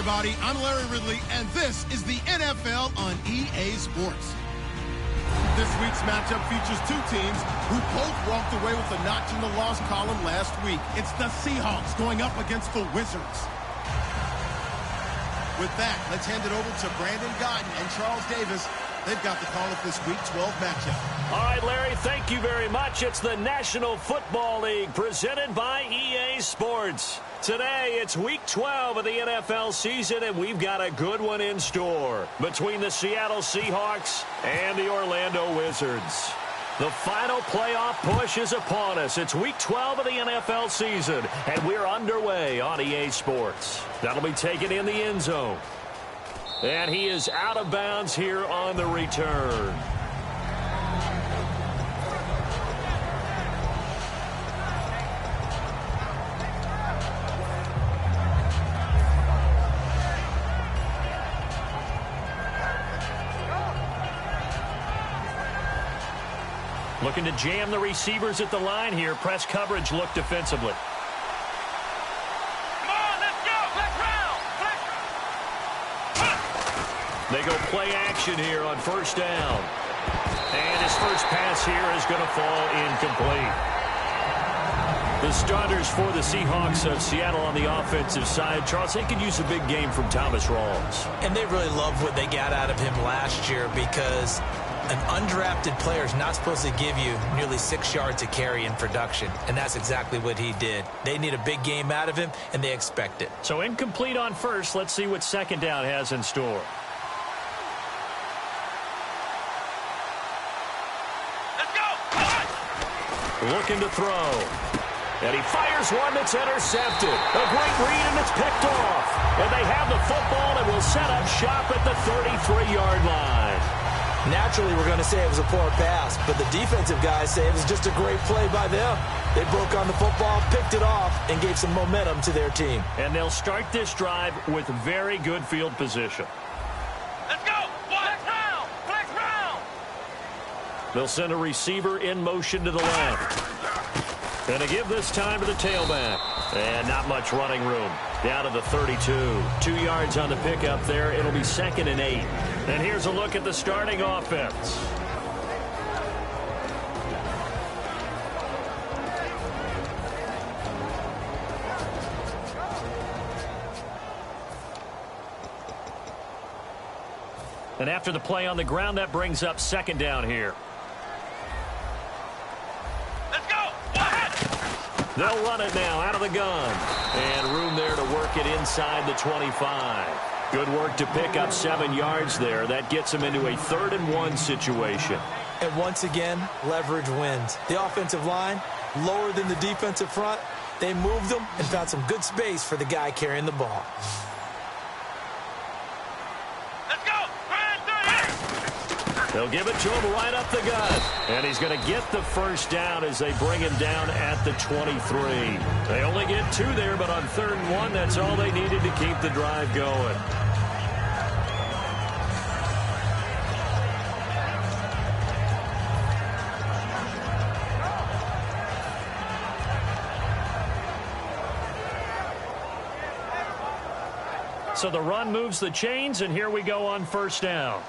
everybody. I'm Larry Ridley, and this is the NFL on EA Sports. This week's matchup features two teams who both walked away with a notch in the loss column last week. It's the Seahawks going up against the Wizards. With that, let's hand it over to Brandon Godden and Charles Davis. They've got the call of this Week 12 matchup. All right, Larry, thank you very much. It's the National Football League presented by EA Sports. Today, it's Week 12 of the NFL season, and we've got a good one in store between the Seattle Seahawks and the Orlando Wizards. The final playoff push is upon us. It's Week 12 of the NFL season, and we're underway on EA Sports. That'll be taken in the end zone. And he is out of bounds here on the return. Looking to jam the receivers at the line here. Press coverage look defensively. They go play action here on first down. And his first pass here is going to fall incomplete. The starters for the Seahawks of Seattle on the offensive side, Charles, they could use a big game from Thomas Rawls. And they really love what they got out of him last year, because an undrafted player is not supposed to give you nearly 6 yards a carry in production, and that's exactly what he did. They need a big game out of him, and they expect it. So incomplete on first. Let's see what second down has in store. Looking to throw. And he fires one that's intercepted. A great read, and it's picked off. And they have the football and will set up shop at the 33-yard line. Naturally, we're going to say it was a poor pass, but the defensive guys say it was just a great play by them. They broke on the football, picked it off, and gave some momentum to their team. And they'll start this drive with very good field position. Let's go! Flex round! They'll send a receiver in motion to the left. And to give this time to the tailback. And not much running room. Down to the 32. 2 yards on the pickup there. It'll be 2nd and 8. And here's a look at the starting offense. And after the play on the ground, that brings up second down here. They'll run it now out of the gun. And room there to work it inside the 25. Good work to pick up 7 yards there. That gets them into a 3rd and 1 situation. And once again, leverage wins. The offensive line, lower than the defensive front. They moved them and found some good space for the guy carrying the ball. They'll give it to him right up the gut. And he's going to get the first down as they bring him down at the 23. They only get 2 there, but on 3rd and 1, that's all they needed to keep the drive going. So the run moves the chains, and here we go on first down.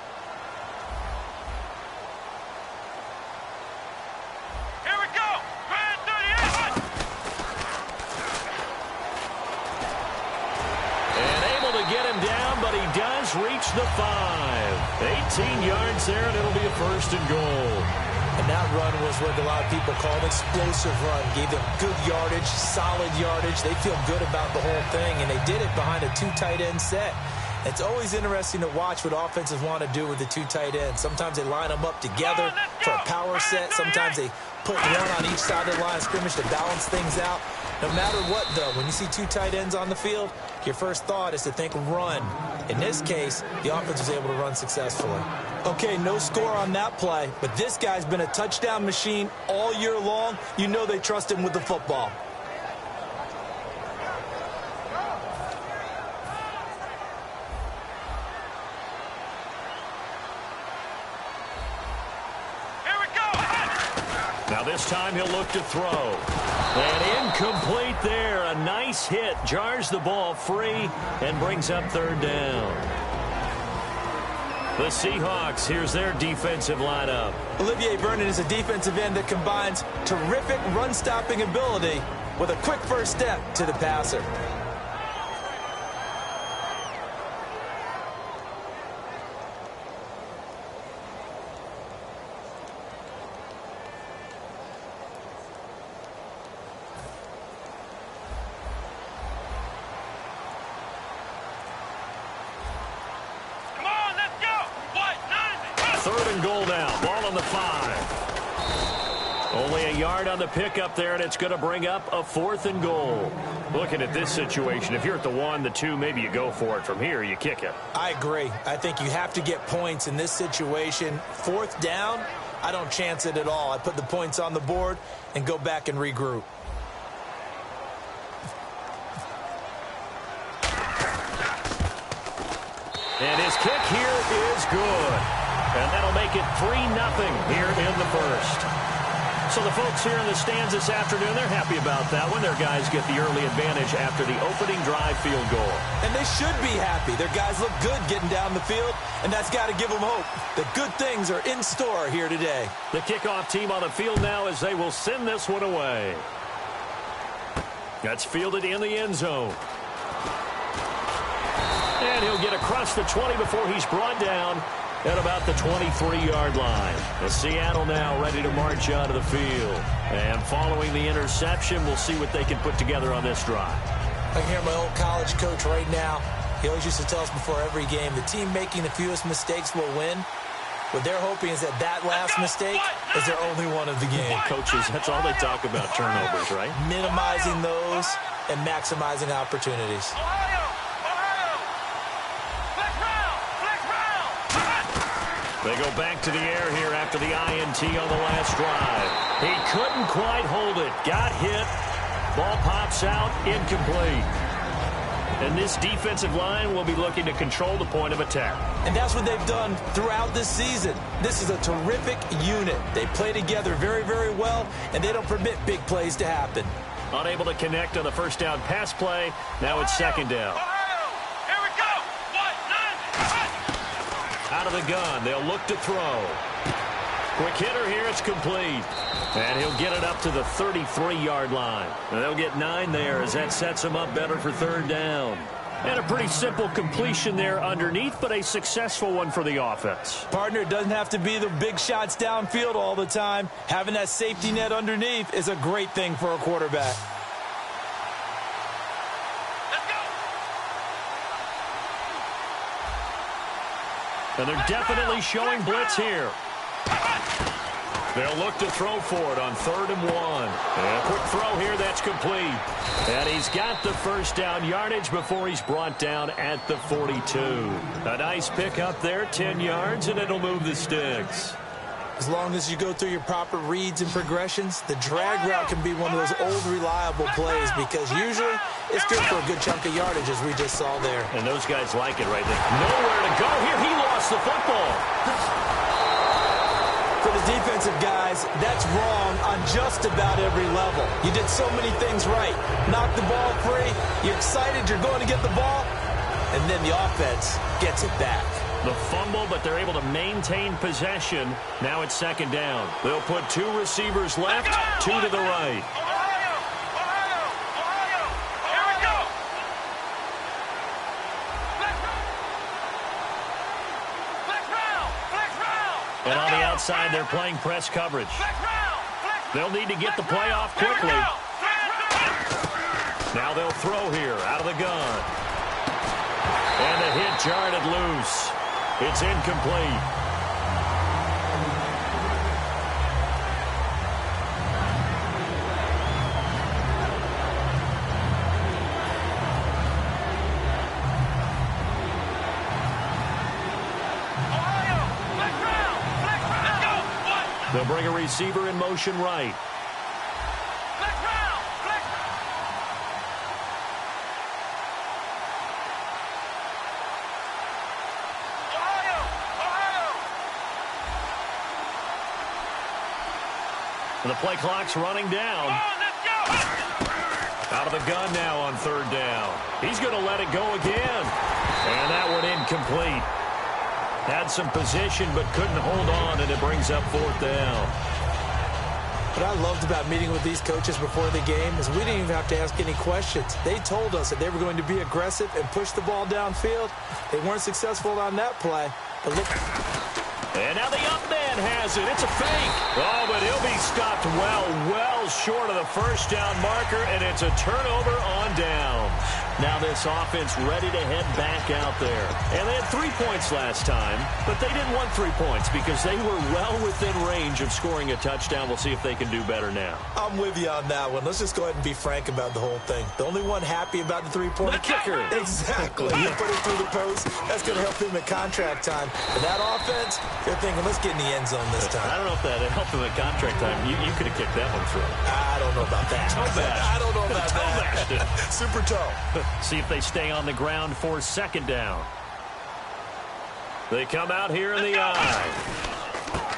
Reach the 5. 18 yards there, and it'll be a 1st and goal. And that run was what a lot of people call an explosive run. Gave them good yardage, solid yardage. They feel good about the whole thing, and they did it behind a 2 tight end set. It's always interesting to watch what offenses want to do with the 2 tight ends. Sometimes they line them up together for a power set. Sometimes they put one on each side of the line of scrimmage to balance things out. No matter what, though, when you see 2 tight ends on the field, your first thought is to think run. In this case, the offense was able to run successfully. Okay, no score on that play, but this guy's been a touchdown machine all year long. You know they trust him with the football. Now this time he'll look to throw. And incomplete there. A nice base hit jars the ball free and brings up third down. The Seahawks, here's their defensive lineup. Olivier Vernon is a defensive end that combines terrific run-stopping ability with a quick first step to the passer. Third and goal now. Ball on the 5. Only a yard on the pickup there, and it's going to bring up a 4th and goal. Looking at this situation, if you're at the 1, the 2, maybe you go for it. From here, you kick it. I agree. I think you have to get points in this situation. 4th down, I don't chance it at all. I put the points on the board and go back and regroup. And his kick here is good. And that'll make it 3-0 here in the first. So the folks here in the stands this afternoon, they're happy about that one. Their guys get the early advantage after the opening drive field goal. And they should be happy. Their guys look good getting down the field, and that's got to give them hope that good things are in store here today. The kickoff team on the field now as they will send this one away. That's fielded in the end zone. And he'll get across the 20 before he's brought down at about the 23-yard line. The Seattle now ready to march onto the field. And following the interception, we'll see what they can put together on this drive. I can hear my old college coach right now. He always used to tell us before every game, the team making the fewest mistakes will win. What they're hoping is that that last mistake is their only one of the game. Coaches, that's all they talk about, turnovers, right? Minimizing those and maximizing opportunities. They go back to the air here after the INT on the last drive. He couldn't quite hold it. Got hit. Ball pops out. Incomplete. And this defensive line will be looking to control the point of attack. And that's what they've done throughout this season. This is a terrific unit. They play together very, very well, and they don't permit big plays to happen. Unable to connect on the first down pass play. Now it's second down. Out of the gun. They'll look to throw. Quick hitter here. It's complete. And he'll get it up to the 33-yard line. And they'll get 9 there as that sets him up better for third down. And a pretty simple completion there underneath, but a successful one for the offense. Partner, it doesn't have to be the big shots downfield all the time. Having that safety net underneath is a great thing for a quarterback. And they're definitely showing blitz here. They'll look to throw for it on 3rd and 1. And a quick throw here, that's complete. And he's got the first down yardage before he's brought down at the 42. A nice pick up there, 10 yards, and it'll move the sticks. As long as you go through your proper reads and progressions, the drag route can be one of those old reliable plays because usually it's good for a good chunk of yardage as we just saw there. And those guys like it right there. Nowhere to go here. He lost the football. For the defensive guys, that's wrong on just about every level. You did so many things right. Knocked the ball free. You're excited you're going to get the ball. And then the offense gets it back. The fumble, but they're able to maintain possession. Now it's second down. They'll put 2 receivers left, 2 to the right. And on the outside, they're playing press coverage. They'll need to get the play off quickly. Now they'll throw here out of the gun. And the hit jarred it loose. It's incomplete. They'll bring a receiver in motion right. And the play clock's running down. Out of the gun now on third down. He's going to let it go again. And that one incomplete. Had some position but couldn't hold on, and it brings up fourth down. What I loved about meeting with these coaches before the game is we didn't even have to ask any questions. They told us that they were going to be aggressive and push the ball downfield. They weren't successful on that play. But look. And now the up man has it. It's a fake. Oh, but he'll be stopped well short of the first down marker, and it's a turnover on down. Now this offense ready to head back out there. And they had 3 points last time, but they didn't want 3 points because they were well within range of scoring a touchdown. We'll see if they can do better now. I'm with you on that one. Let's just go ahead and be frank about the whole thing. The only one happy about the three-point kicker. Exactly. You put it through the post. That's going to help him at contract time. But that offense, they're thinking, let's get in the end zone this time. I don't know if that helped him at contract time. You could have kicked that one through. I don't know about that. I don't know about that. Super toe. See if they stay on the ground for second down. They come out here in the eye.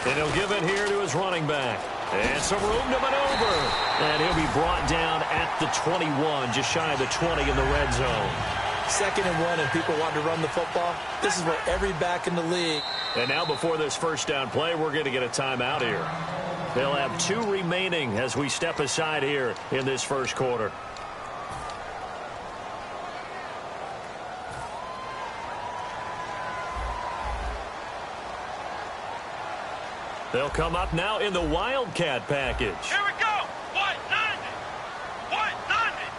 And he'll give it here to his running back. And some room to maneuver. And he'll be brought down at the 21, just shy of the 20 in the red zone. 2nd and 1 and people want to run the football. This is what every back in the league. And now before this first down play, we're going to get a timeout here. They'll have 2 remaining as we step aside here in this first quarter. They'll come up now in the Wildcat package. Here we go. 190. 190.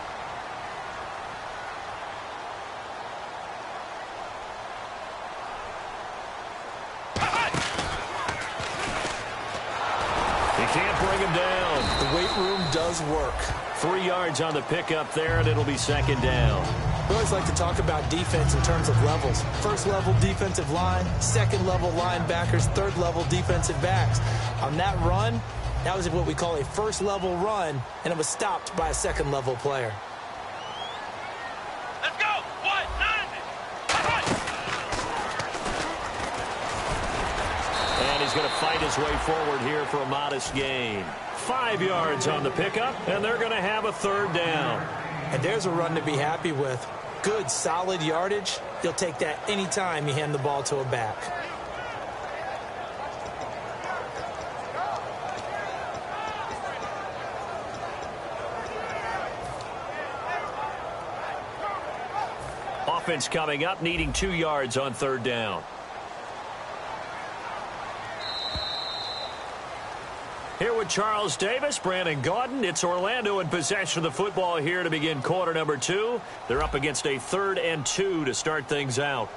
You can't bring him down. The weight room does work. 3 yards on the pickup there, and it'll be second down. We always like to talk about defense in terms of levels. First level defensive line, second level linebackers, third level defensive backs. On that run, that was what we call a first level run, and it was stopped by a second level player. Let's go. 190. And he's going to fight his way forward here for a modest gain. 5 yards on the pickup, and they're going to have a third down. And there's a run to be happy with. Good, solid yardage. You'll take that anytime you hand the ball to a back. Offense coming up, needing 2 yards on third down. Here with Charles Davis, Brandon Gaudin. It's Orlando in possession of the football here to begin quarter number 2. They're up against a 3rd and 2 to start things out.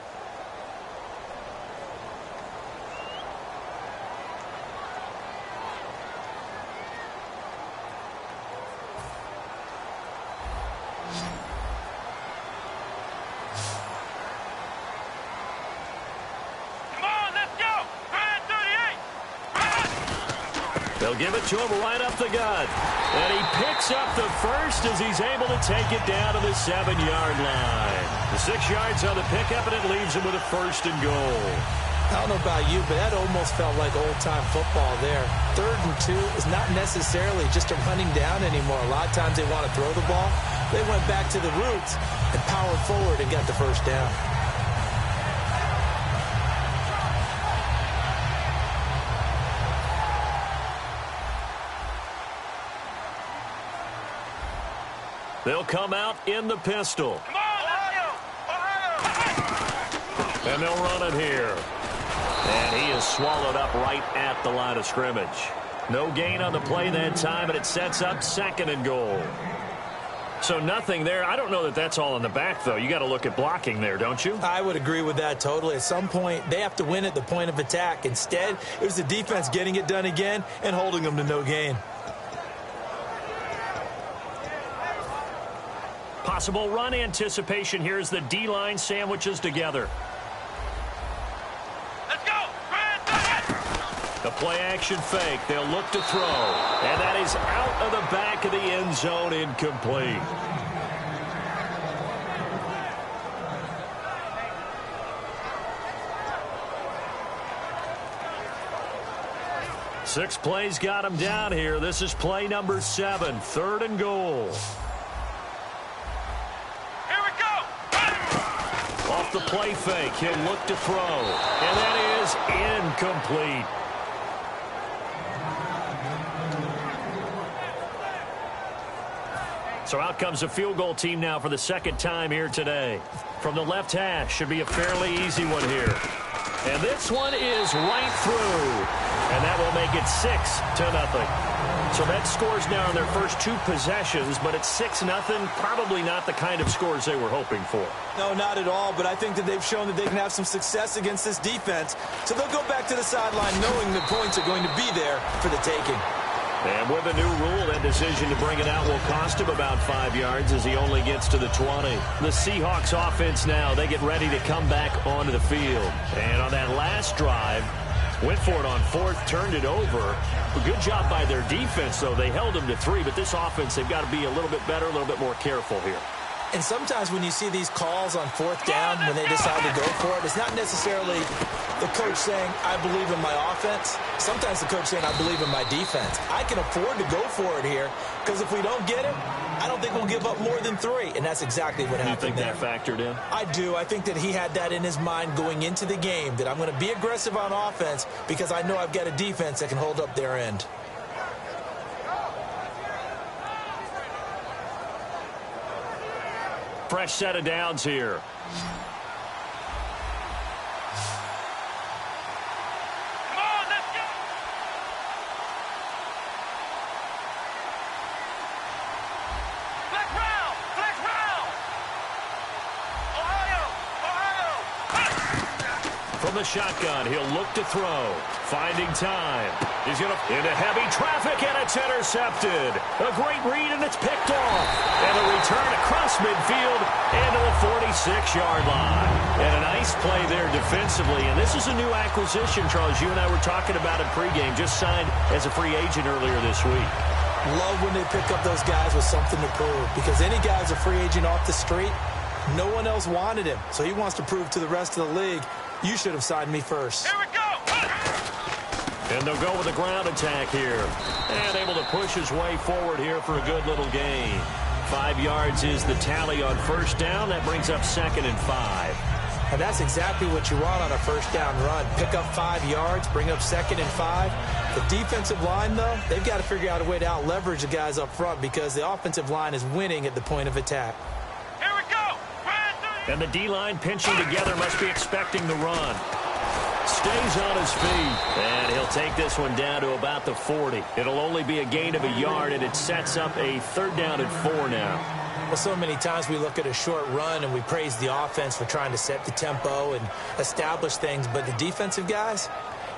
They'll give it to him right up the gut. And he picks up the first as he's able to take it down to the 7-yard line. The 6 yards on the pickup, and it leaves him with a 1st and goal. I don't know about you, but that almost felt like old-time football there. 3rd and 2 is not necessarily just a running down anymore. A lot of times they want to throw the ball. They went back to the roots and powered forward and got the first down. They'll come out in the pistol. Come on, Ohio! Ohio! And they'll run it here. And he is swallowed up right at the line of scrimmage. No gain on the play that time, and it sets up 2nd and goal. So nothing there. I don't know that that's all in the back, though. You got to look at blocking there, don't you? I would agree with that totally. At some point, they have to win at the point of attack. Instead, it was the defense getting it done again and holding them to no gain. Possible run anticipation here as the D-line sandwiches together. Let's go! The play-action fake. They'll look to throw. And that is out of the back of the end zone, incomplete. Six plays got him down here. This is play number 7, 3rd and goal. off the play fake. He'll look to throw. And that is incomplete. So out comes a field goal team now for the second time here today. From the left hash, should be a fairly easy one here. And this one is right through. And that will make it 6-0. So that scores now in their first 2 possessions, but it's 6-0. Probably not the kind of scores they were hoping for. No, not at all, but I think that they've shown that they can have some success against this defense. So they'll go back to the sideline knowing the points are going to be there for the taking. And with a new rule, that decision to bring it out will cost him about 5 yards as he only gets to the 20. The Seahawks offense now, they get ready to come back onto the field. And on that last drive, went for it on 4th, turned it over. A good job by their defense, though. They held them to 3, but this offense, they've got to be a little bit better, a little bit more careful here. And sometimes when you see these calls on 4th down, when they decide to go for it, it's not necessarily the coach saying, I believe in my offense. Sometimes the coach saying, I believe in my defense. I can afford to go for it here because if we don't get it, I don't think we'll give up more than 3. And that's exactly what happened there. You think that factored in? I do. I think that he had that in his mind going into the game, that I'm going to be aggressive on offense because I know I've got a defense that can hold up their end. Fresh set of downs here. Come on, let's go. Flex round. Ohio. From the shotgun, he'll look to throw. Finding time. He's going to into heavy traffic, and it's intercepted. A great read, and it's picked off. And a return across midfield into the 46-yard line. And a nice play there defensively. And this is a new acquisition, Charles. You and I were talking about it pregame. Just signed as a free agent earlier this week. Love when they pick up those guys with something to prove. Because any guy's a free agent off the street, no one else wanted him. So he wants to prove to the rest of the league, you should have signed me first. Here we go. And they'll go with a ground attack here. And able to push his way forward here for a good little gain. 5 yards is the tally on 1st down. That brings up 2nd and 5. And that's exactly what you want on a 1st down run. Pick up 5 yards, bring up 2nd and 5. The defensive line, though, they've got to figure out a way to out-leverage the guys up front because the offensive line is winning at the point of attack. Here we go. And the D-line pinching together, must be expecting the run. Stays on his feet, and he'll take this one down to about the 40. It'll only be a gain of a yard, and it sets up a 3rd down and 4 now. Well, so many times we look at a short run and we praise the offense for trying to set the tempo and establish things, but the defensive guys,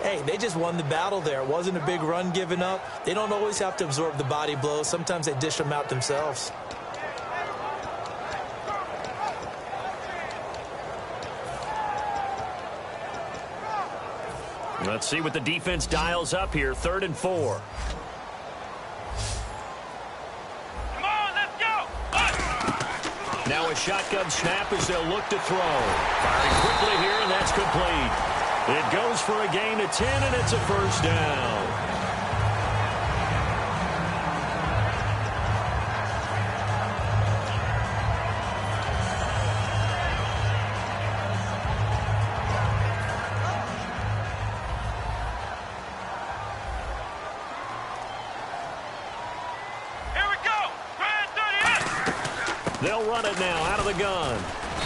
hey, they just won the battle there. It wasn't a big run given up. They don't always have to absorb the body blows. Sometimes they dish them out themselves. Let's see what the defense dials up here. 3rd and 4. Come on, let's go. Now a shotgun snap as they'll look to throw. Firing quickly here, and that's complete. It goes for a gain of 10, and it's a 1st down. They'll run it now out of the gun.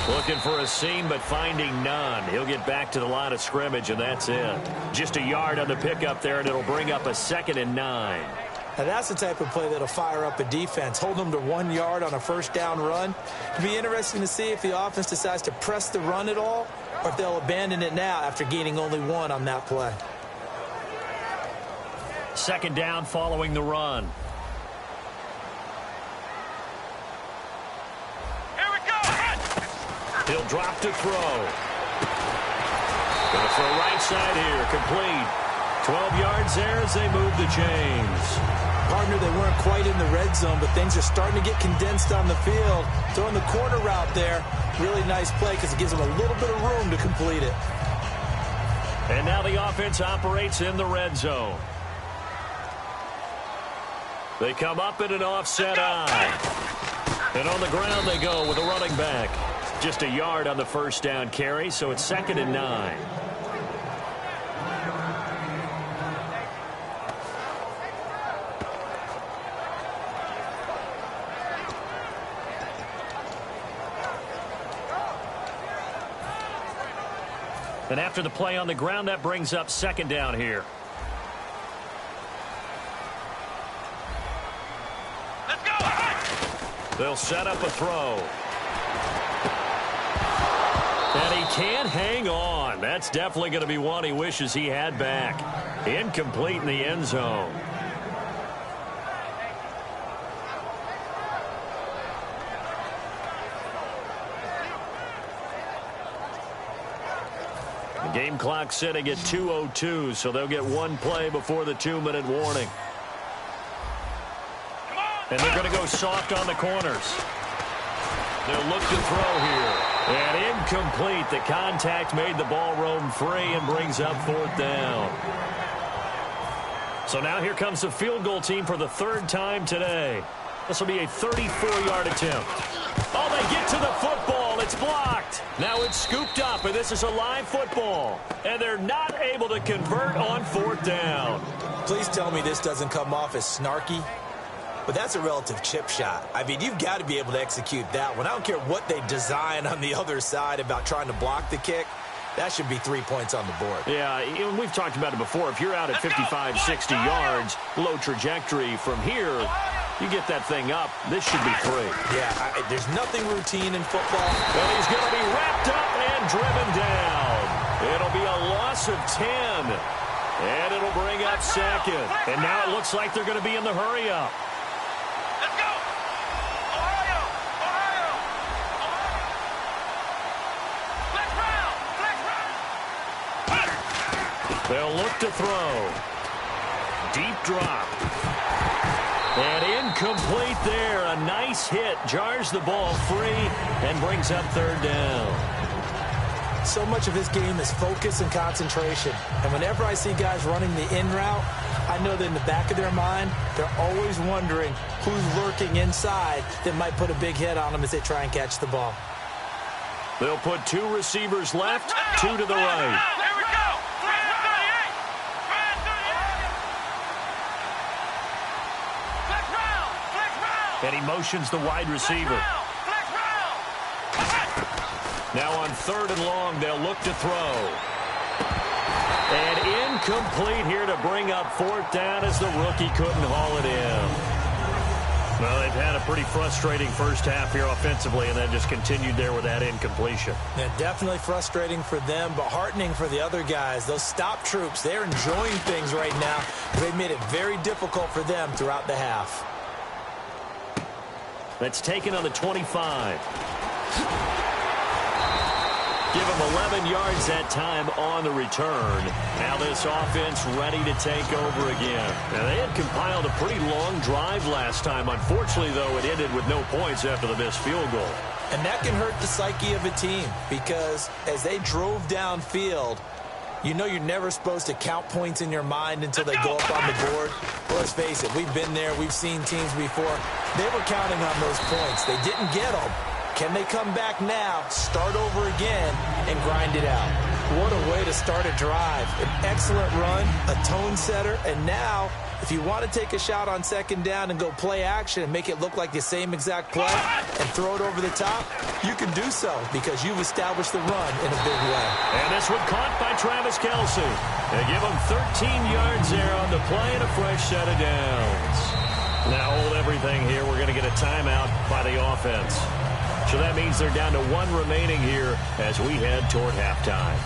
Looking for a seam, but finding none. He'll get back to the line of scrimmage, and that's it. Just a yard on the pickup there, and it'll bring up a 2nd and 9. Now that's the type of play that'll fire up a defense. Hold them to 1 yard on a 1st down run. It'll be interesting to see if the offense decides to press the run at all, or if they'll abandon it now after gaining only 1 on that play. 2nd down following the run. He'll drop to throw. Going to throw right side here. Complete. 12 yards there as they move the chains. Partner, they weren't quite in the red zone, but things are starting to get condensed on the field. Throwing the corner route there. Really nice play because it gives them a little bit of room to complete it. And now the offense operates in the red zone. They come up in an offset eye. And on the ground they go with a running back. Just a yard on the first down carry, so it's 2nd and 9. And after the play on the ground, that brings up 2nd down here. Let's go. They'll set up a throw. And he can't hang on. That's definitely going to be one he wishes he had back. Incomplete in the end zone. The game clock sitting at 2:02, so they'll get one play before the 2-minute warning. And they're going to go soft on the corners. They'll look to throw here. And incomplete. The contact made the ball roam free and brings up 4th down. So now here comes the field goal team for the 3rd time today. This will be a 34-yard attempt. Oh, they get to the football. It's blocked. Now it's scooped up, and this is a live football. And they're not able to convert on 4th down. Please tell me this doesn't come off as snarky. But that's a relative chip shot. I mean, you've got to be able to execute that one. I don't care what they design on the other side about trying to block the kick. That should be 3 points on the board. Yeah, we've talked about it before. If you're out at 55, 60 yards, low trajectory from here, you get that thing up, this should be 3. Yeah, there's nothing routine in football. And he's going to be wrapped up and driven down. It'll be a loss of 10. And it'll bring up 2nd. And now it looks like they're going to be in the hurry-up. Let's go. Ohio. Ohio. Flex round. Flex round. They'll look to throw. Deep drop. And incomplete there. A nice hit. Jars the ball free and brings up 3rd down. So much of his game is focus and concentration. And whenever I see guys running the in route, I know that in the back of their mind, they're always wondering who's lurking inside that might put a big hit on them as they try and catch the ball. They'll put 2 receivers left, 2 to the right. Here we go. Brand 38. Brand 38. Flex round. Flex round. And he motions the wide receiver. Flex round. Now on 3rd and long, they'll look to throw. And incomplete here to bring up 4th down as the rookie couldn't haul it in. Well, they've had a pretty frustrating first half here offensively, and then just continued there with that incompletion. Yeah, definitely frustrating for them, but heartening for the other guys. Those stop troops, they're enjoying things right now. They've made it very difficult for them throughout the half. That's taken on the 25. Give him 11 yards that time on the return. Now this offense ready to take over again. Now they had compiled a pretty long drive last time. Unfortunately, though, it ended with no points after the missed field goal. And that can hurt the psyche of a team because as they drove downfield, you know you're never supposed to count points in your mind until they go up on the board. Well, let's face it, we've been there. We've seen teams before. They were counting on those points. They didn't get them. Can they come back now, start over again, and grind it out? What a way to start a drive. An excellent run, a tone setter, and now, if you want to take a shot on 2nd down and go play action and make it look like the same exact play and throw it over the top, you can do so because you've established the run in a big way. And this one caught by Travis Kelce. They give him 13 yards there on the play and a fresh set of downs. Now hold everything here. We're going to get a timeout by the offense. So that means they're down to 1 remaining here as we head toward halftime.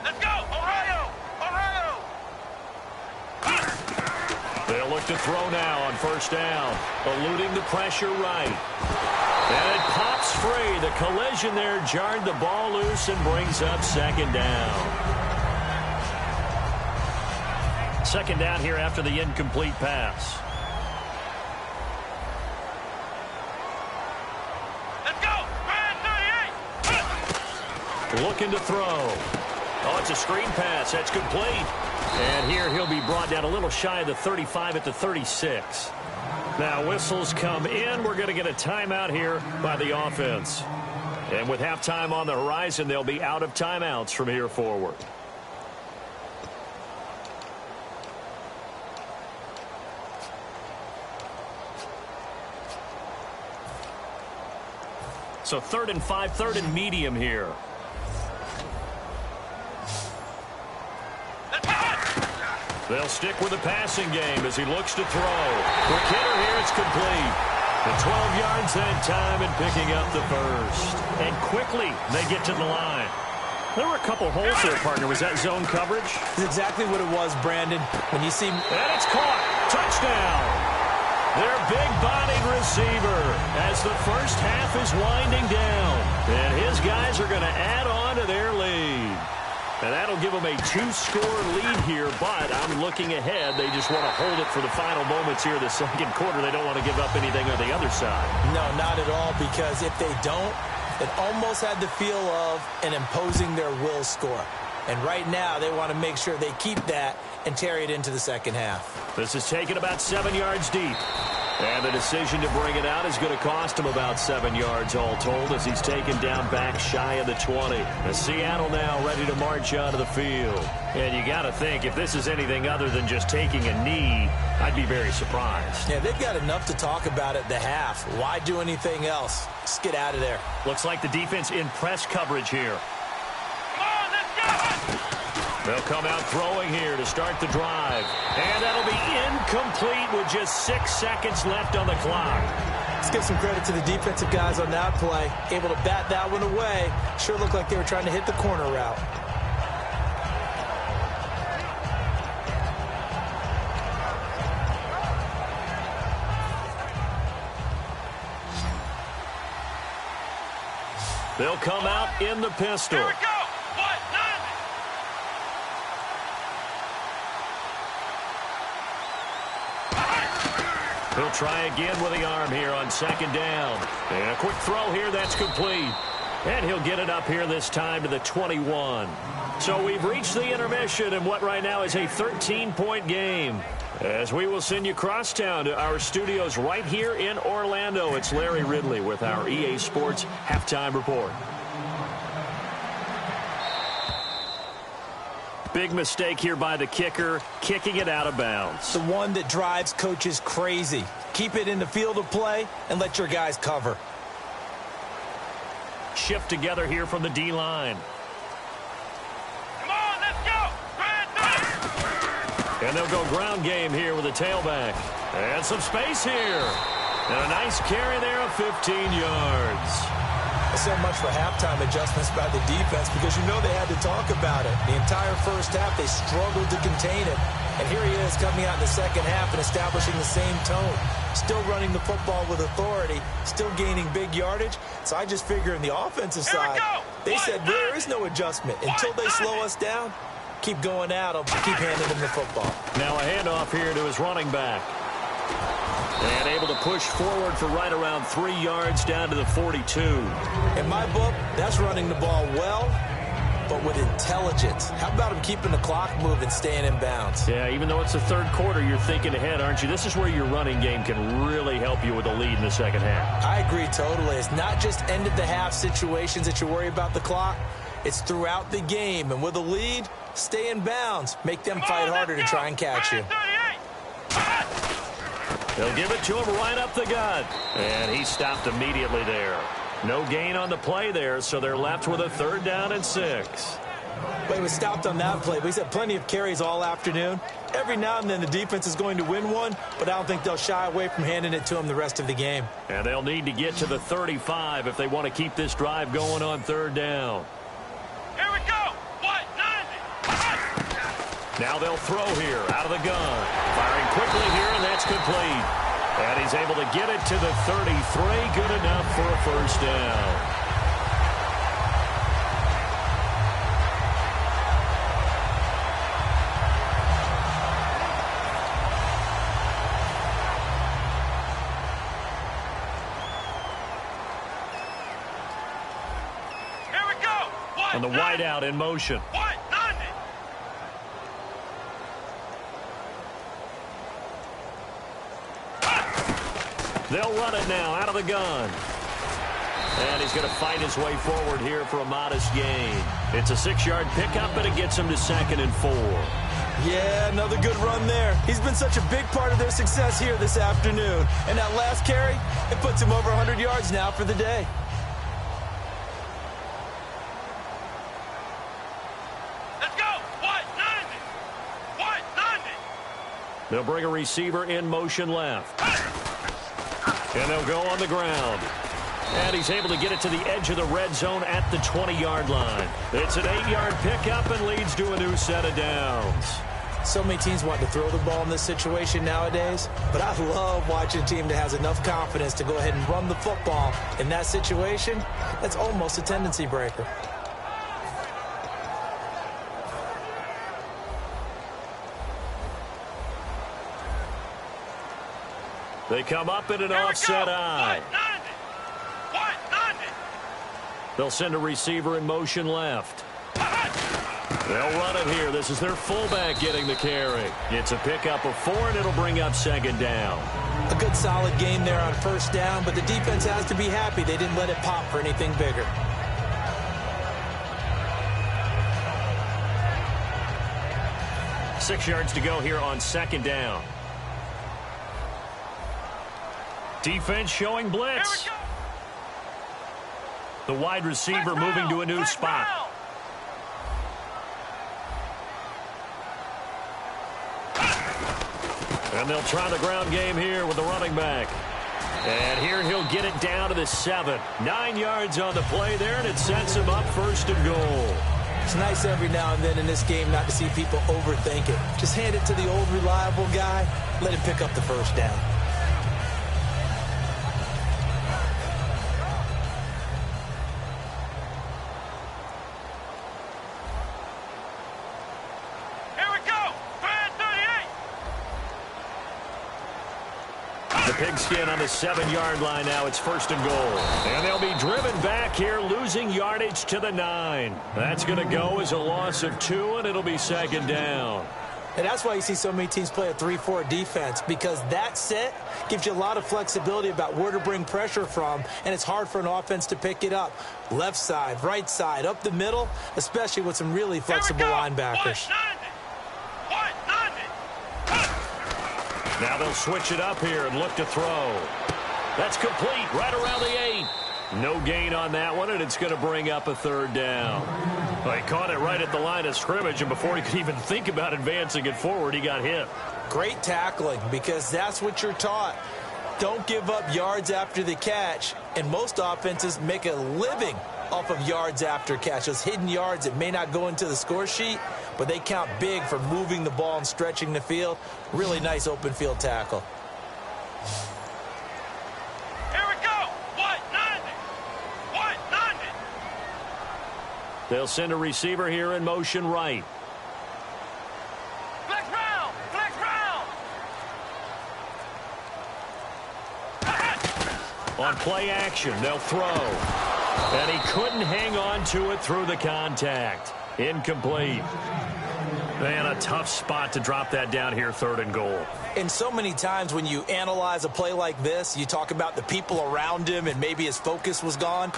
Let's go. Ohio. Ohio. They'll look to throw now on 1st down. Eluding the pressure right. And it pops free. The collision there jarred the ball loose and brings up 2nd down. 2nd down here after the incomplete pass. looking to throw. Oh, it's a screen pass. That's complete. And here he'll be brought down a little shy of the 35 at the 36. Now whistles come in. We're going to get a timeout here by the offense. And with halftime on the horizon, they'll be out of timeouts from here forward. So 3rd and 5, 3rd and medium here. They'll stick with the passing game as he looks to throw. Quick hitter here, it's complete. The 12 yards that time and picking up the first. And quickly they get to the line. There were a couple holes there, partner. Was that zone coverage? That's exactly what it was, Brandon. When you see... And it's caught. Touchdown. Their big-bodied receiver as the first half is winding down. And his guys are going to add on to their lead. And that'll give them a 2-score lead here, but I'm looking ahead. They just want to hold it for the final moments here of the second quarter. They don't want to give up anything on the other side. No, not at all, because if they don't, it almost had the feel of an imposing their will score. And right now, they want to make sure they keep that and carry it into the second half. This is taken about 7 yards deep. And the decision to bring it out is going to cost him about 7 yards all told as he's taken down back shy of the 20. As Seattle now ready to march onto the field. And you got to think, if this is anything other than just taking a knee, I'd be very surprised. Yeah, they've got enough to talk about at the half. Why do anything else? Just get out of there. Looks like the defense in press coverage here. They'll come out throwing here to start the drive. And that'll be incomplete with just 6 seconds left on the clock. Let's give some credit to the defensive guys on that play. Able to bat that one away. Sure looked like they were trying to hit the corner route. They'll come out in the pistol. Here we go. He'll try again with the arm here on second down. And a quick throw here, that's complete. And he'll get it up here this time to the 21. So we've reached the intermission in what right now is a 13-point game. As we will send you crosstown to our studios right here in Orlando. It's Larry Ridley with our EA Sports Halftime Report. Big mistake here by the kicker, kicking it out of bounds. The one that drives coaches crazy. Keep it in the field of play and let your guys cover. Shift together here from the D-line. Come on, let's go. And they'll go ground game here with a tailback. And some space here. And a nice carry there of 15 yards. So much for halftime adjustments by the defense because you know they had to talk about it. The entire first half, they struggled to contain it. And here he is coming out in the second half and establishing the same tone. Still running the football with authority, still gaining big yardage. So I just figure in the offensive side, they said there is no adjustment. Until they slow us down, keep going at them, keep handing them the football. Now a handoff here to his running back. And able to push forward for right around 3 yards down to the 42. In my book, that's running the ball well, but with intelligence. How about him keeping the clock moving, staying in bounds? Yeah, even though it's the third quarter, you're thinking ahead, aren't you? This is where your running game can really help you with a lead in the second half. I agree totally. It's not just end of the half situations that you worry about the clock. It's throughout the game. And with a lead, stay in bounds. Make them fight harder to try and catch you. They'll give it to him right up the gut. And he stopped immediately there. No gain on the play there, so they're left with a 3rd down and 6. But he was stopped on that play. He's had plenty of carries all afternoon. Every now and then the defense is going to win one, but I don't think they'll shy away from handing it to him the rest of the game. And they'll need to get to the 35 if they want to keep this drive going on 3rd down. Here we go. Now they'll throw here out of the gun. Firing quickly here, and that's complete. And he's able to get it to the 33. Good enough for a 1st down. Here we go. 1, And the wide out in motion. They'll run it now out of the gun. And he's going to fight his way forward here for a modest gain. It's a 6-yard pickup, and it gets him to 2nd and 4. Yeah, another good run there. He's been such a big part of their success here this afternoon. And that last carry, it puts him over 100 yards now for the day. Let's go. What? 90. They'll bring a receiver in motion left. And they'll go on the ground. And he's able to get it to the edge of the red zone at the 20-yard line. It's an 8-yard pickup and leads to a new set of downs. So many teams want to throw the ball in this situation nowadays, but I love watching a team that has enough confidence to go ahead and run the football. In that situation, that's almost a tendency breaker. They come up in an offset eye. They'll send a receiver in motion left. They'll run it here. This is their fullback getting the carry. It's a pickup of 4, and it'll bring up 2nd down. A good solid game there on 1st down, but the defense has to be happy they didn't let it pop for anything bigger. Six yards to go here on 2nd down. Defense showing blitz. The wide receiver moving to a new spot. And they'll try the ground game here with the running back. And here he'll get it down to the 7. 9 yards on the play there, and it sets him up 1st and goal. It's nice every now and then in this game not to see people overthink it. Just hand it to the old reliable guy. Let him pick up the 1st down. Pigskin on the 7-yard line now. It's 1st and goal. And they'll be driven back here, losing yardage to the 9. That's going to go as a loss of 2, and it'll be 2nd down. And that's why you see so many teams play a 3-4 defense, because that set gives you a lot of flexibility about where to bring pressure from, and it's hard for an offense to pick it up. Left side, right side, up the middle, especially with some really flexible linebackers. Now they'll switch it up here and look to throw. That's complete right around the 8. No gain on that one, and it's going to bring up a 3rd down. Well, he caught it right at the line of scrimmage, and before he could even think about advancing it forward, he got hit. Great tackling, because that's what you're taught. Don't give up yards after the catch, and most offenses make a living off of yards after catch. Those hidden yards that may not go into the score sheet, but they count big for moving the ball and stretching the field. Really nice open field tackle. Here we go. 190. They'll send a receiver here in motion right. Flex round. On play action, they'll throw. And he couldn't hang on to it through the contact. Incomplete. Man, a tough spot to drop that down here, 3rd and goal. And so many times when you analyze a play like this, you talk about the people around him and maybe his focus was gone.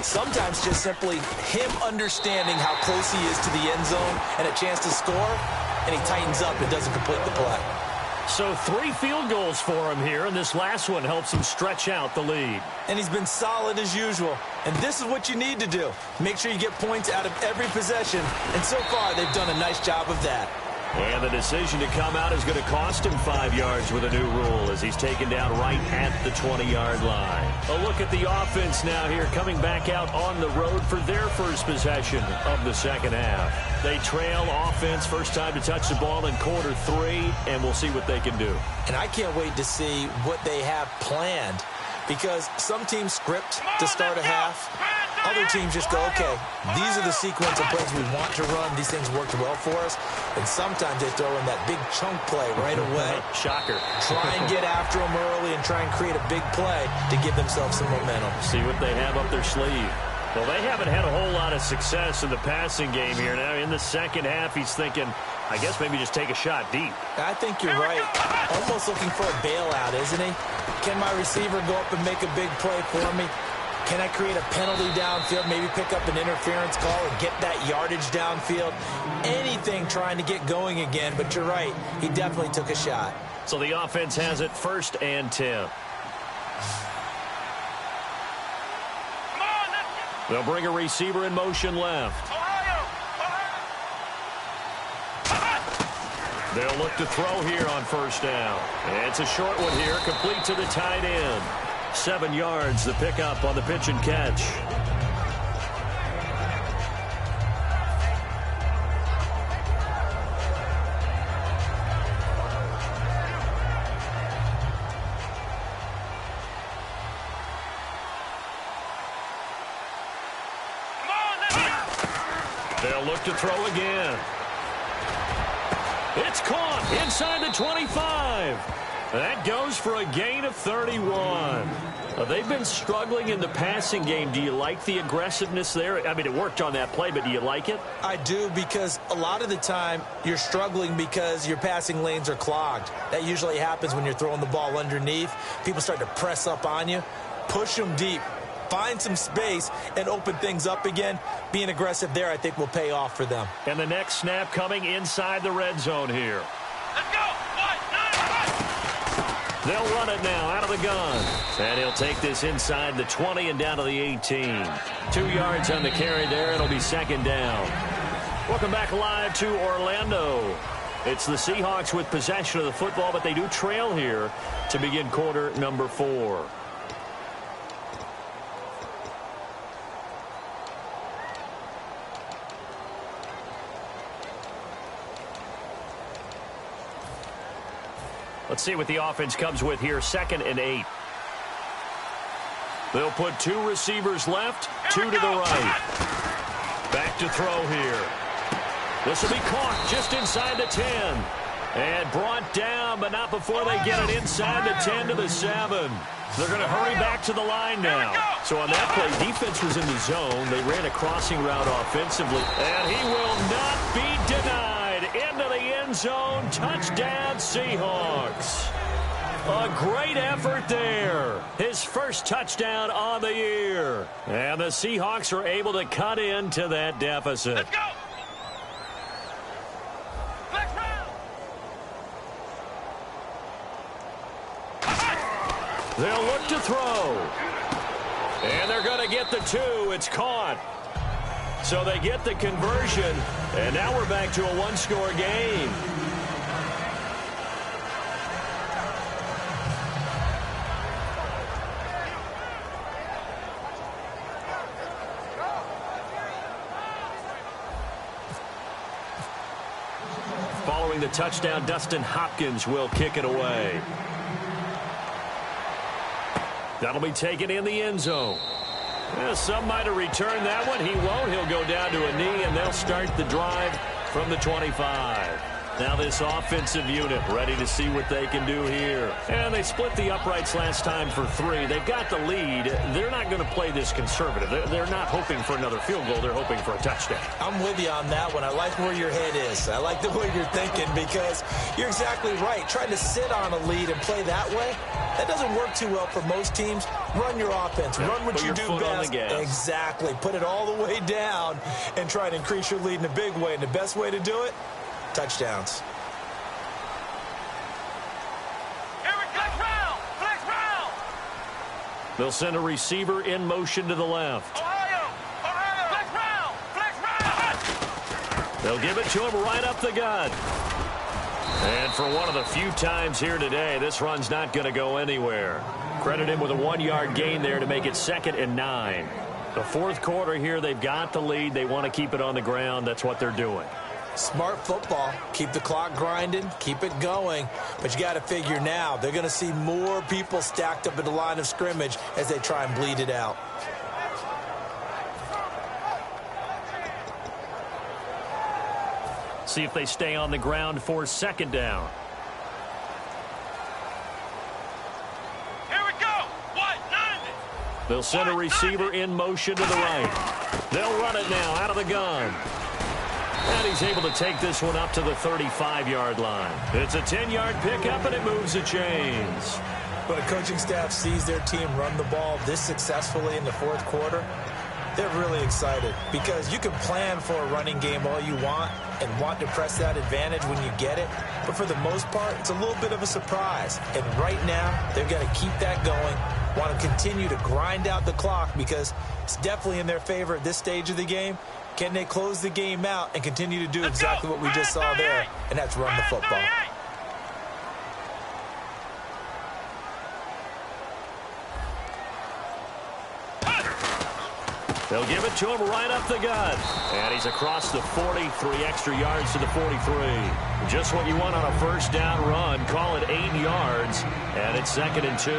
Sometimes just simply him understanding how close he is to the end zone and a chance to score, and he tightens up and doesn't complete the play. So 3 field goals for him here, and this last one helps him stretch out the lead. And he's been solid as usual. And this is what you need to do. Make sure you get points out of every possession. And so far, they've done a nice job of that. And the decision to come out is going to cost him 5 yards with a new rule as he's taken down right at the 20-yard line. A look at the offense now here, coming back out on the road for their first possession of the 2nd half. They trail offense, first time to touch the ball in quarter 3, and we'll see what they can do. And I can't wait to see what they have planned, because some teams script to start a half. Other teams just go, okay, these are the sequence of plays we want to run. These things worked well for us. And sometimes they throw in that big chunk play right away. Shocker. Try and get after them early and try and create a big play to give themselves some momentum. See what they have up their sleeve. Well, they haven't had a whole lot of success in the passing game here. Now, in the second half, he's thinking, I guess maybe just take a shot deep. I think you're right. Almost looking for a bailout, isn't he? Can my receiver go up and make a big play for me? Can I create a penalty downfield, maybe pick up an interference call or get that yardage downfield? Anything trying to get going again, but you're right. He definitely took a shot. So the offense has it 1st and 10. They'll bring a receiver in motion left. They'll look to throw here on 1st down. It's a short one here, complete to the tight end. 7 yards, the pickup on the pitch and catch. They'll look to throw again. It's caught inside the 25. That goes for a gain of 31. They've been struggling in the passing game. Do you like the aggressiveness there? I mean, it worked on that play, but do you like it? I do, because a lot of the time you're struggling because your passing lanes are clogged. That usually happens when you're throwing the ball underneath. People start to press up on you. Push them deep. Find some space and open things up again. Being aggressive there, I think, will pay off for them. And the next snap coming inside the red zone here. Let's go. 1, 9, 1. They'll run it now out of the gun. And he'll take this inside the 20 and down to the 18. 2 yards on the carry there. It'll be 2nd down. Welcome back live to Orlando. It's the Seahawks with possession of the football, but they do trail here to begin quarter number 4. Let's see what the offense comes with here. 2nd and 8. They'll put 2 receivers left, 2 to the right. Back to throw here. This will be caught just inside the 10. And brought down, but not before they get it inside the 10 to the 7. They're going to hurry back to the line now. So on that play, defense was in the zone. They ran a crossing route offensively. And he will not be denied. Into the end zone. Touchdown, Seahawks. A great effort there. His first touchdown on the year. And the Seahawks are able to cut into that deficit. Let's go. Flex round. They'll look to throw. And they're going to get the 2. It's caught. So they get the conversion, and now we're back to a 1-score game. Following the touchdown, Dustin Hopkins will kick it away. That'll be taken in the end zone. Yeah, some might have returned that one. He won't. He'll go down to a knee, and they'll start the drive from the 25. Now this offensive unit ready to see what they can do here. And they split the uprights last time for 3. They've got the lead. They're not going to play this conservative. They're not hoping for another field goal. They're hoping for a touchdown. I'm with you on that one. I like where your head is. I like the way you're thinking, because you're exactly right. Trying to sit on a lead and play that way, that doesn't work too well for most teams. Run your offense. Run what you do best. Exactly. Put it all the way down and try to increase your lead in a big way. And the best way to do it, touchdowns. Flex round. They'll send a receiver in motion to the left. Ohio. Flex round. They'll give it to him right up the gut. And for one of the few times here today, this run's not going to go anywhere. Credit him with a 1-yard gain there to make it 2nd and 9. The 4th quarter here, they've got the lead. They want to keep it on the ground. That's what they're doing. Smart football. Keep the clock grinding. Keep it going. But you got to figure now, they're going to see more people stacked up at the line of scrimmage as they try and bleed it out. See if they stay on the ground for 2nd down. Here we go. 1, 9. They'll send a receiver in motion to the right. They'll run it now out of the gun. And he's able to take this one up to the 35-yard line. It's a 10-yard pickup, and it moves the chains. But a coaching staff sees their team run the ball this successfully in the fourth quarter. They're really excited because you can plan for a running game all you want and want to press that advantage when you get it. But for the most part, it's a little bit of a surprise. And right now, they've got to keep that going, want to continue to grind out the clock because it's definitely in their favor at this stage of the game. Can they close the game out and continue to do exactly what we just saw there, and that's run the football. They'll give it to him right up the gut. And he's across the 40, 3 extra yards to the 43. Just what you want on a first down run. Call it 8 yards, and it's 2nd and 2.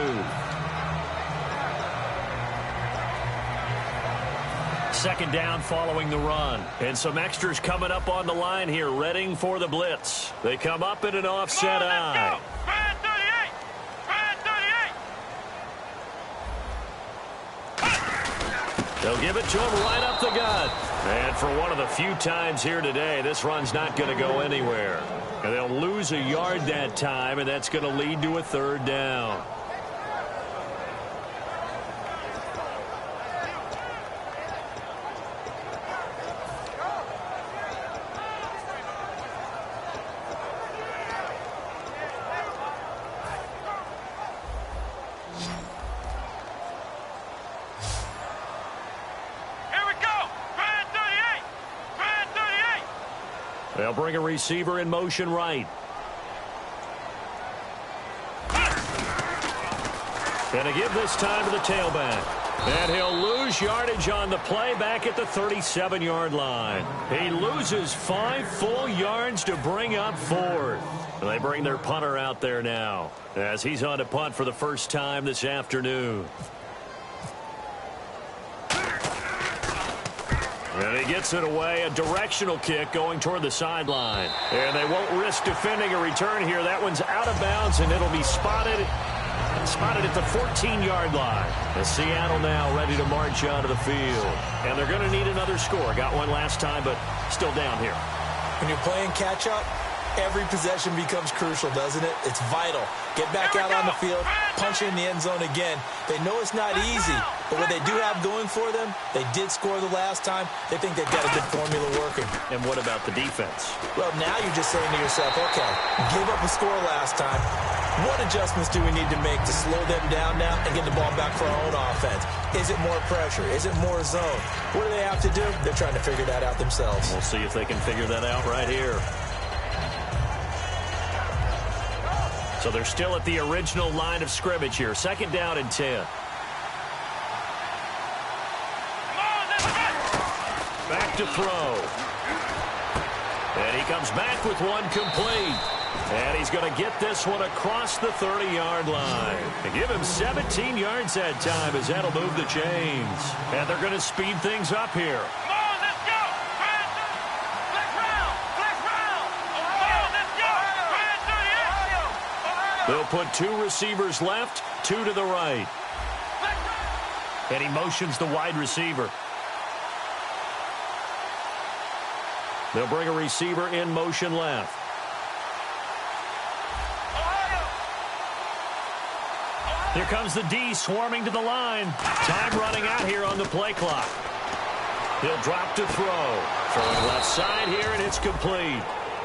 Second down following the run. And some extras coming up on the line here, readying for the blitz. They come up in an offset eye. They'll give it to him right up the gut. And for one of the few times here today, this run's not going to go anywhere. And they'll lose a yard that time, and that's going to lead to a 3rd down. They'll bring a receiver in motion right. And to give this time to the tailback. And he'll lose yardage on the play back at the 37-yard line. He loses 5 full yards to bring up 4th. They bring their punter out there now as he's on to punt for the first time this afternoon. And he gets it away, a directional kick going toward the sideline. And they won't risk defending a return here. That one's out of bounds, and it'll be spotted at the 14-yard line. And Seattle now ready to march onto the field. And they're going to need another score. Got one last time, but still down here. When you're playing catch-up, every possession becomes crucial, doesn't it? It's vital. Get back out on the field, punch in the end zone again. They know it's not easy, but what they do have going for them, they did score the last time. They think they've got a good formula working. And what about the defense? Well, now you're just saying to yourself, okay, give up a score last time. What adjustments do we need to make to slow them down now and get the ball back for our own offense? Is it more pressure? Is it more zone? What do they have to do? They're trying to figure that out themselves. We'll see if they can figure that out right here. So they're still at the original line of scrimmage here. 2nd down and 10. Back to throw. And he comes back with one complete. And he's going to get this one across the 30-yard line. They give him 17 yards that time as that'll move the chains. And they're going to speed things up here. They'll put 2 receivers left, 2 to the right. And he motions the wide receiver. They'll bring a receiver in motion left. Here comes the D swarming to the line. Time running out here on the play clock. He'll drop to throw. Throwing left side here, and it's complete.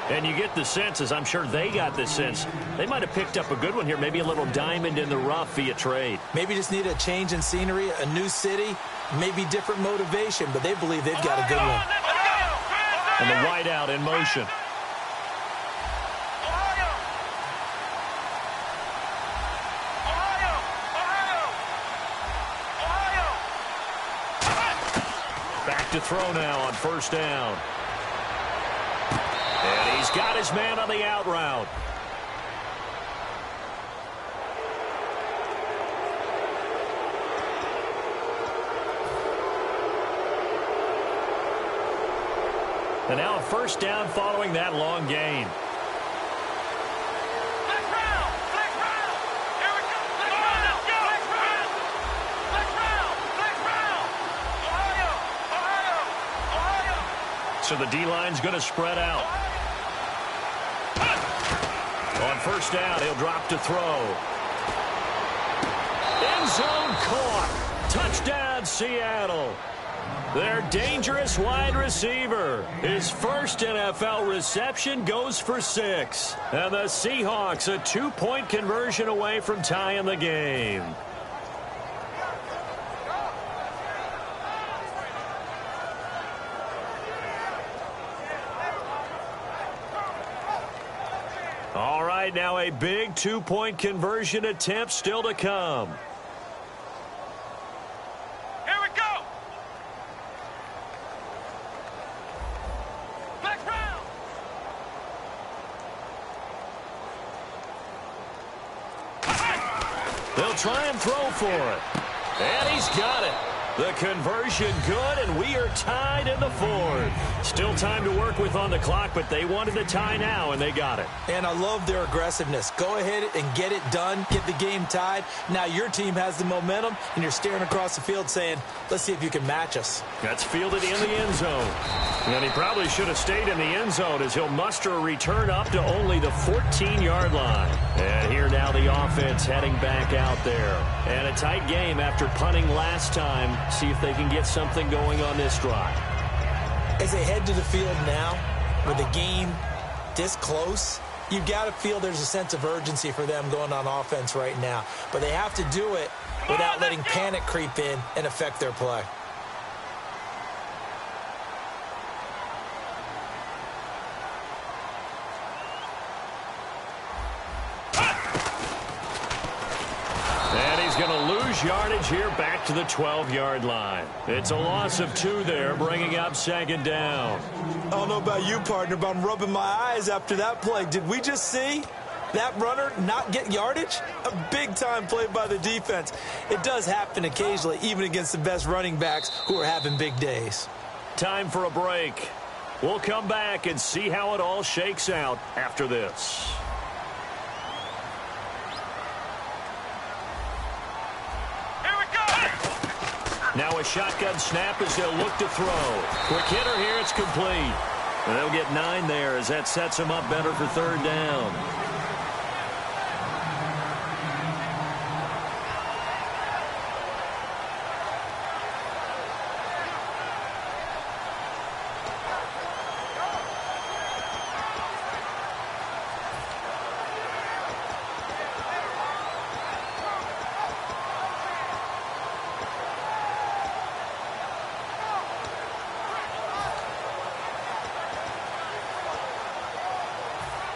And you get the sense, as I'm sure they got the sense, they might have picked up a good one here, maybe a little diamond in the rough via trade. Maybe just need a change in scenery, a new city, maybe different motivation, but they believe they've got a good one. And the wide out in motion. Back to throw now on first down. And he's got his man on the out route. And now a first down following that long gain. So the D-line's going to spread out. On first down, he'll drop to throw. End zone caught. Touchdown, Seattle. Their dangerous wide receiver. His first NFL reception goes for 6. And the Seahawks a 2-point conversion away from tying the game. All right, now a big 2-point conversion attempt still to come. Here we go. Back round. They'll try and throw for it. And he's got it. The conversion good, and we are tied in the 4th. Still time to work with on the clock, but they wanted the tie now, and they got it. And I love their aggressiveness. Go ahead and get it done. Get the game tied. Now your team has the momentum, and you're staring across the field saying, let's see if you can match us. That's fielded in the end zone. And he probably should have stayed in the end zone as he'll muster a return up to only the 14-yard line. And here now the offense heading back out there. And a tight game after punting last time. See if they can get something going on this drive. As they head to the field now, with the game this close, you've got to feel there's a sense of urgency for them going on offense right now. But they have to do it without letting panic creep in and affect their play. Going to lose yardage here back to the 12-yard line. It's a loss of 2 there, bringing up second down. I don't know about you, partner, but I'm rubbing my eyes after that play. Did we just see that runner not get yardage? A big-time play by the defense. It does happen occasionally, even against the best running backs who are having big days. Time for a break. We'll come back and see how it all shakes out after this. Now a shotgun snap as they'll look to throw. Quick hitter here, it's complete. And they'll get 9 there as that sets them up better for third down.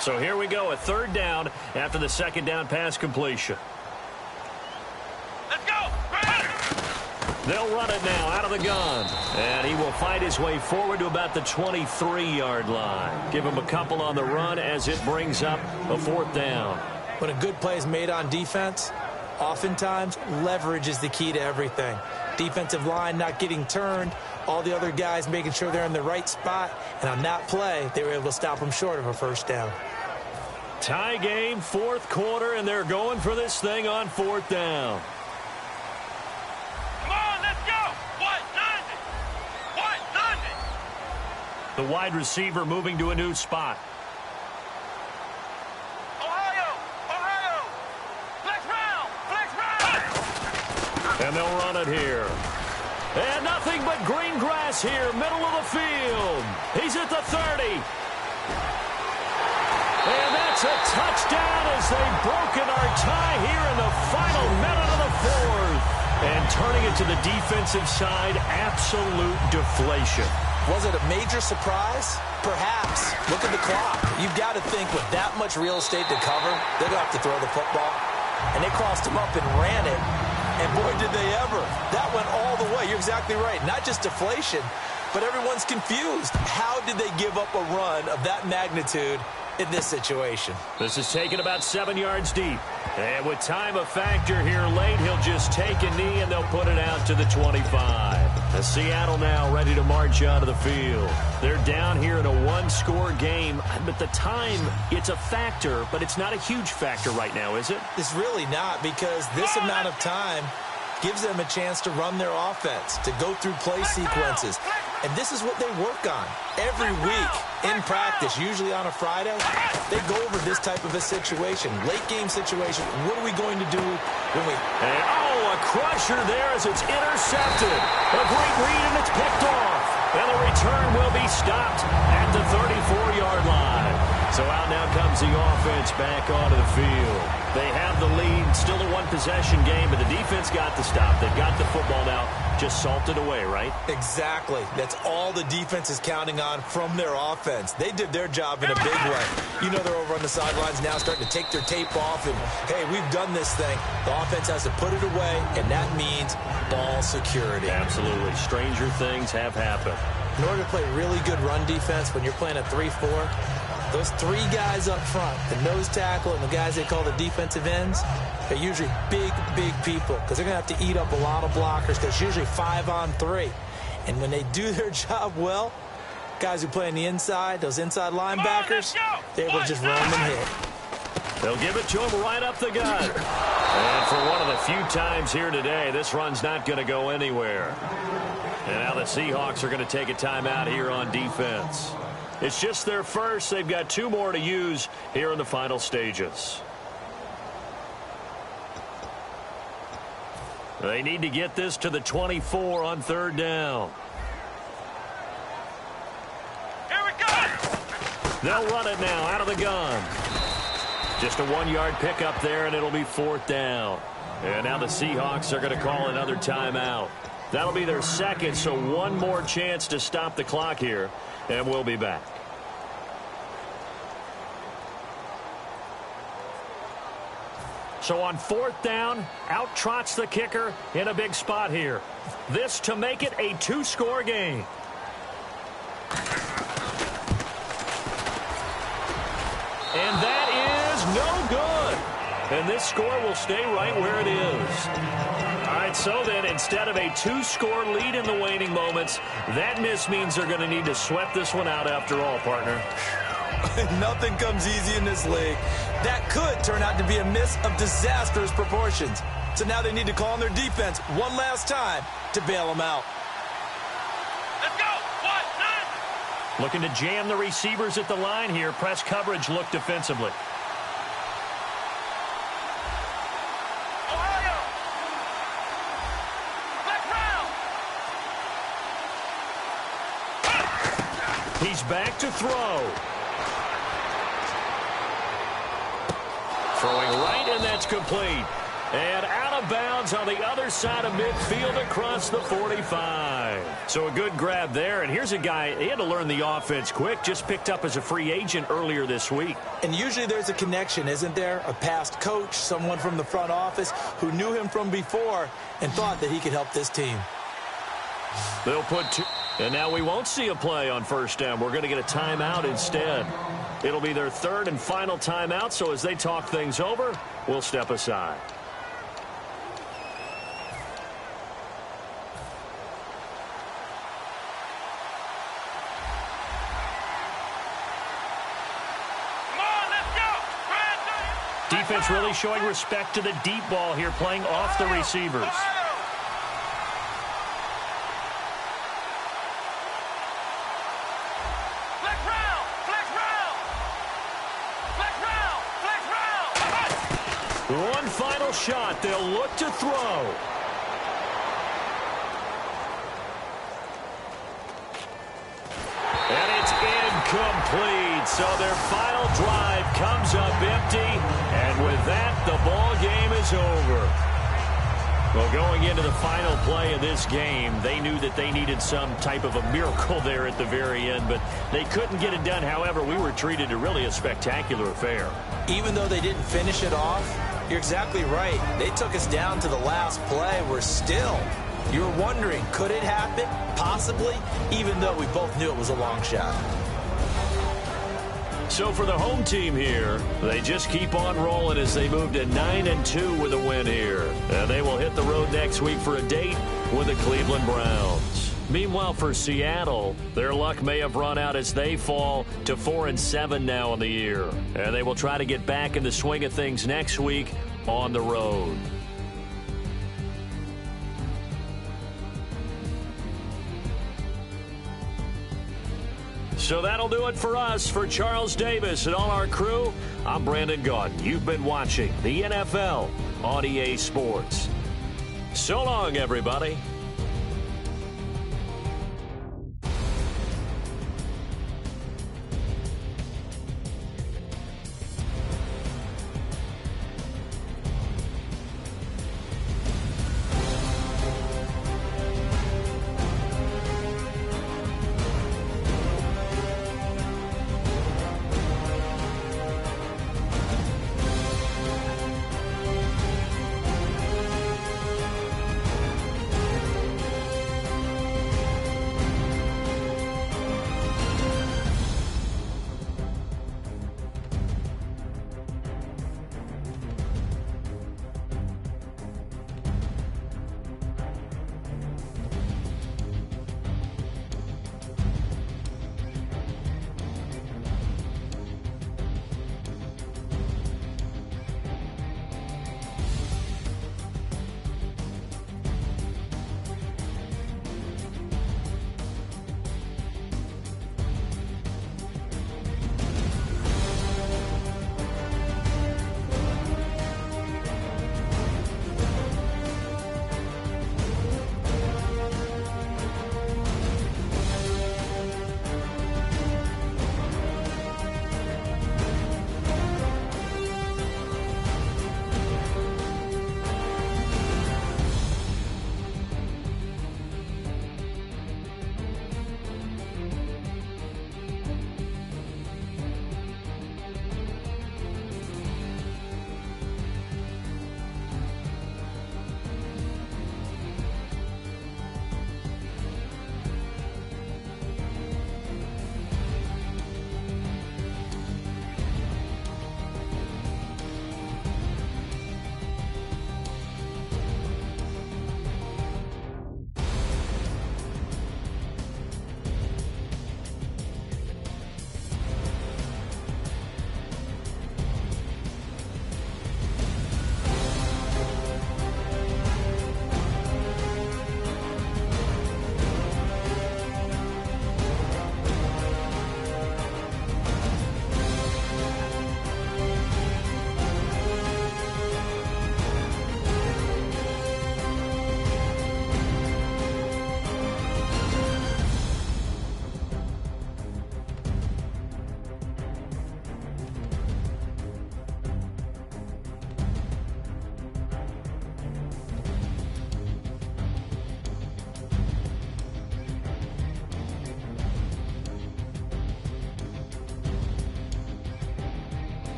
So here we go, a third down after the second down pass completion. Let's go. They'll run it now out of the gun. And he will fight his way forward to about the 23-yard line. Give him a couple on the run as it brings up a 4th down. When a good play is made on defense, oftentimes leverage is the key to everything. Defensive line not getting turned, all the other guys making sure they're in the right spot. And on that play, they were able to stop them short of a first down. Tie game, 4th quarter, and they're going for this thing on 4th down. Come on, let's go. What does it? What does it? The wide receiver moving to a new spot. Ohio. Flex round. And they'll run it here. And nothing but green grass here, middle of the field. He's at the 30. And that's a touchdown as they've broken our tie here in the final minute of the 4th. And turning it to the defensive side, absolute deflation. Was it a major surprise? Perhaps. Look at the clock. You've got to think with that much real estate to cover, they're going to have to throw the football. And they crossed him up and ran it. And boy, did they ever. That went all the way. You're exactly right. Not just deflation, but everyone's confused. How did they give up a run of that magnitude in this situation? This is taken about 7 yards deep. And with time a factor here late, he'll just take a knee and they'll put it out to the 25. The Seattle now ready to march out of the field. They're down here in a 1-score game, but the time, it's a factor, but it's not a huge factor right now, is it? It's really not, because this amount of time gives them a chance to run their offense, to go through play sequences. And this is what they work on every week in practice, usually on a Friday. They go over this type of a situation, late-game situation. What are we going to do when we... a crusher there as it's intercepted. A great read, and it's picked off. And the return will be stopped at the 34-yard line. So out now comes the offense back onto the field. They have the lead, still a one-possession game, but the defense got the stop. They've got the football now, just salted away, right? Exactly. That's all the defense is counting on from their offense. They did their job in a big way. You know they're over on the sidelines now starting to take their tape off, and, hey, we've done this thing. The offense has to put it away, and that means ball security. Absolutely. Stranger things have happened. In order to play really good run defense when you're playing a 3-4, those three guys up front, the nose tackle and the guys they call the defensive ends, they're usually big, big people because they're going to have to eat up a lot of blockers because it's usually 5-on-3. And when they do their job well, guys who play on the inside, those inside linebackers, they're able to just roam and hit. They'll give it to him right up the gut. And for one of the few times here today, this run's not going to go anywhere. And now the Seahawks are going to take a timeout here on defense. It's just their first. They've got two more to use here in the final stages. They need to get this to the 24 on third down. Here we go! They'll run it now out of the gun. Just a 1-yard pickup there, and it'll be fourth down. And now the Seahawks are going to call another timeout. That'll be their second, so one more chance to stop the clock here, and we'll be back. So on fourth down, out trots the kicker in a big spot here. This to make it a 2-score game. And that is no good. And this score will stay right where it is. All right, so then instead of a 2-score lead in the waning moments, that miss means they're going to need to sweat this one out after all, partner. Nothing comes easy in this league. That could turn out to be a miss of disastrous proportions. So now they need to call on their defense one last time to bail them out. Let's go! 1-9! Looking to jam the receivers at the line here. Press coverage look defensively. Ohio! Black round! He's back to throw. Throwing right, and that's complete. And out of bounds on the other side of midfield across the 45. So a good grab there. And here's a guy, he had to learn the offense quick, just picked up as a free agent earlier this week. And usually there's a connection, isn't there? A past coach, someone from the front office who knew him from before and thought that he could help this team. They'll put two. And now we won't see a play on first down. We're going to get a timeout instead. It'll be their third and final timeout, so as they talk things over, we'll step aside. Come on, let's go! Defense really showing respect to the deep ball here, playing off the receivers. One final shot. They'll look to throw. And it's incomplete. So their final drive comes up empty. And with that, the ball game is over. Well, going into the final play of this game, they knew that they needed some type of a miracle there at the very end, but they couldn't get it done. However, we were treated to really a spectacular affair. Even though they didn't finish it off, you're exactly right. They took us down to the last play. We're still, you're wondering, could it happen? Possibly, even though we both knew it was a long shot. So for the home team here, they just keep on rolling as they move to 9-2 with a win here. And they will hit the road next week for a date with the Cleveland Browns. Meanwhile, for Seattle, their luck may have run out as they fall to 4-7 now in the year. And they will try to get back in the swing of things next week on the road. So that'll do it for us. For Charles Davis and all our crew, I'm Brandon Gaudin. You've been watching the NFL on EA Sports. So long, everybody.